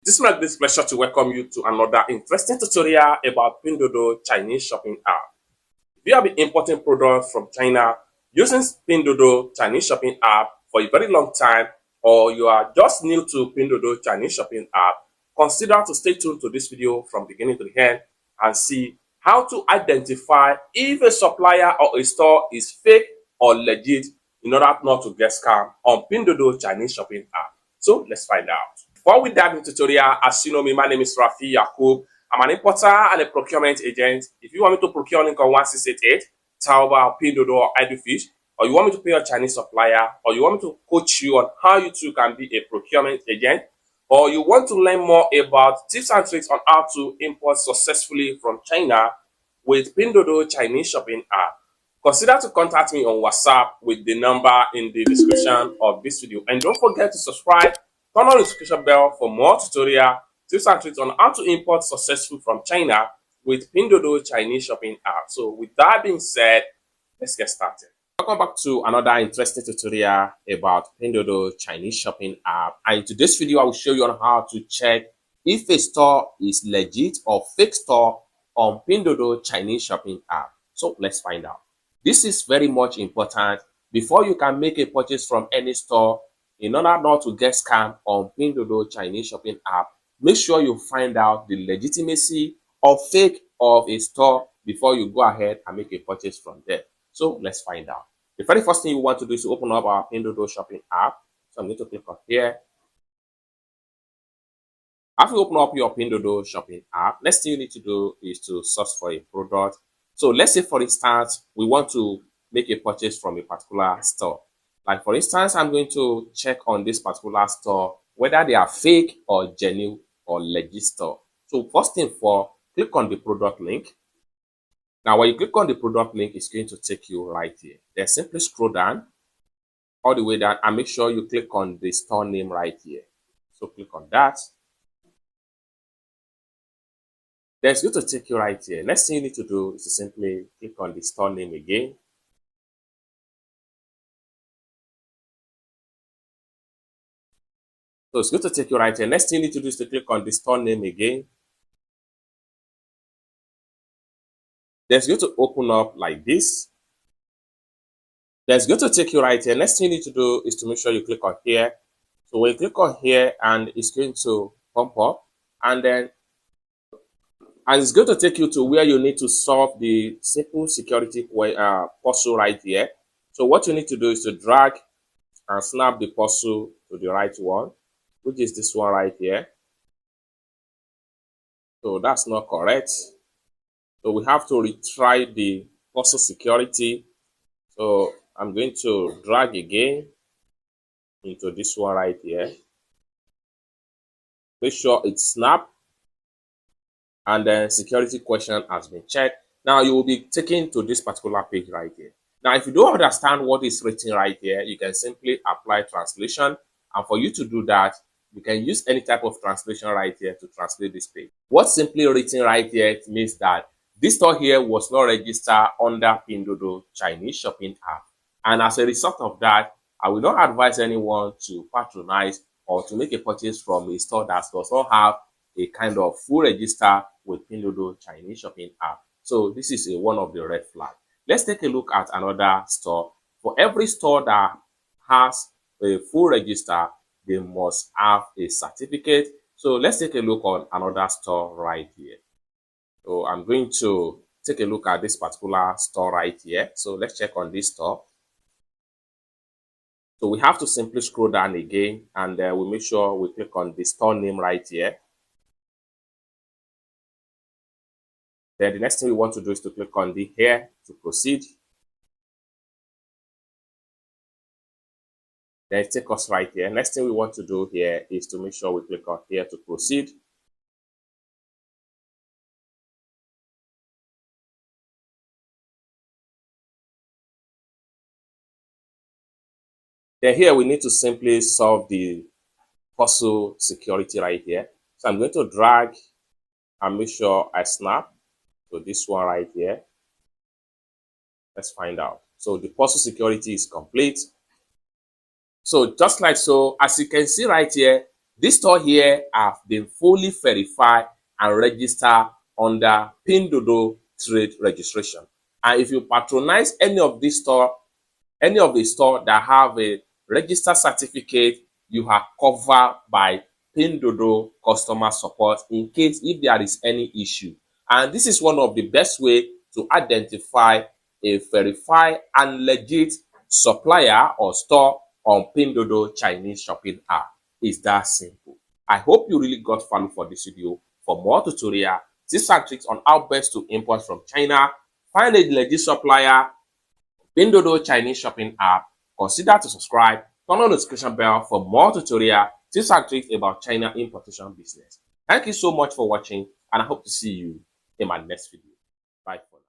This is my great pleasure to welcome you to another interesting tutorial about Pinduoduo Chinese shopping app. If you have been importing products from China using Pinduoduo Chinese shopping app for a very long time, or you are just new to Pinduoduo Chinese shopping app, consider to stay tuned to this video from beginning to the end and see how to identify if a supplier or a store is fake or legit in order not to get scammed on Pinduoduo Chinese shopping app. So let's find out. Before we dive into the tutorial, as you know me, my name is Rafi Yakub. I'm an importer and a procurement agent. If you want me to procure link on 1688, Taobao, Pinduoduo, or Edufish, or you want me to pay your Chinese supplier, or you want me to coach you on how you too can be a procurement agent, or you want to learn more about tips and tricks on how to import successfully from China with Pinduoduo Chinese shopping app, consider to contact me on WhatsApp with the number in the description of this video. And don't forget to subscribe, turn on the notification bell for more tutorial tips and tricks on how to import successfully from China with Pinduoduo Chinese shopping app. So with that being said, let's get started. Welcome back to another interesting tutorial about Pinduoduo Chinese shopping app. And in today's video, I will show you on how to check if a store is legit or fake store on Pinduoduo Chinese shopping app. So let's find out. This is very much important before you can make a purchase from any store. In order not to get scammed on Pinduoduo Chinese shopping app, make sure you find out the legitimacy or fake of a store before you go ahead and make a purchase from there. So let's find out. The very first thing you want to do is to open up our Pinduoduo shopping app. So I'm going to click on here. After you open up your Pinduoduo shopping app, next thing you need to do is to search for a product. So let's say, for instance, we want to make a purchase from a particular store. Like, for instance, I'm going to check on this particular store whether they are fake or genuine or legit store. So first thing for, click on the product link. Now, when you click on the product link, it's going to take you right here. Then simply scroll down all the way down and make sure you click on the store name right here. So click on that. Then it's going to take you right here. Next thing you need to do is to simply click on the store name again. So it's going to take you right here. Next thing you need to do is to click on the store name again. Then it's going to open up like this. Then it's going to take you right here. Next thing you need to do is to make sure you click on here. So when you click on here, and it's going to pump up, and it's going to take you to where you need to solve the simple security puzzle right here. So what you need to do is to drag and snap the puzzle to the right one, which is this one right here. So that's not correct. So we have to retry the puzzle security. So I'm going to drag again into this one right here. Make sure it's snap, and then security question has been checked. Now you will be taken to this particular page right here. Now, if you don't understand what is written right here, you can simply apply translation. And for you to do that, you can use any type of translation right here to translate this page. What's simply written right here means that this store here was not registered under Pinduoduo Chinese shopping app. And as a result of that, I will not advise anyone to patronize or to make a purchase from a store that does not have a kind of full register with Pinduoduo Chinese shopping app. So this is one of the red flags. Let's take a look at another store. For every store that has a full register, they must have a certificate. So let's take a look on another store right here. So I'm going to take a look at this particular store right here. So let's check on this store. So we have to simply scroll down again, and we make sure we click on the store name right here. Then the next thing we want to do is to click on the here to proceed. Then take us right here. Next thing we want to do here is to make sure we click on here to proceed. Then here we need to simply solve the puzzle security right here. So I'm going to drag and make sure I snap to this one right here. Let's find out. So the puzzle security is complete. So just like so, as you can see right here, This store here have been fully verified and registered under Pinduoduo trade registration. And if you patronize any of the store that have a registered certificate, you are covered by Pinduoduo customer support in case if there is any issue. And this is one of the best way to identify a verified and legit supplier or store on Pinduoduo Chinese shopping app. It's that simple. I hope you really got value for this video. For more tutorial, tips and tricks on how best to import from China, find a legit supplier, Pinduoduo Chinese shopping app, consider to subscribe, turn on the notification bell for more tutorial, tips and tricks about China importation business. Thank you so much for watching, and I hope to see you in my next video. Bye.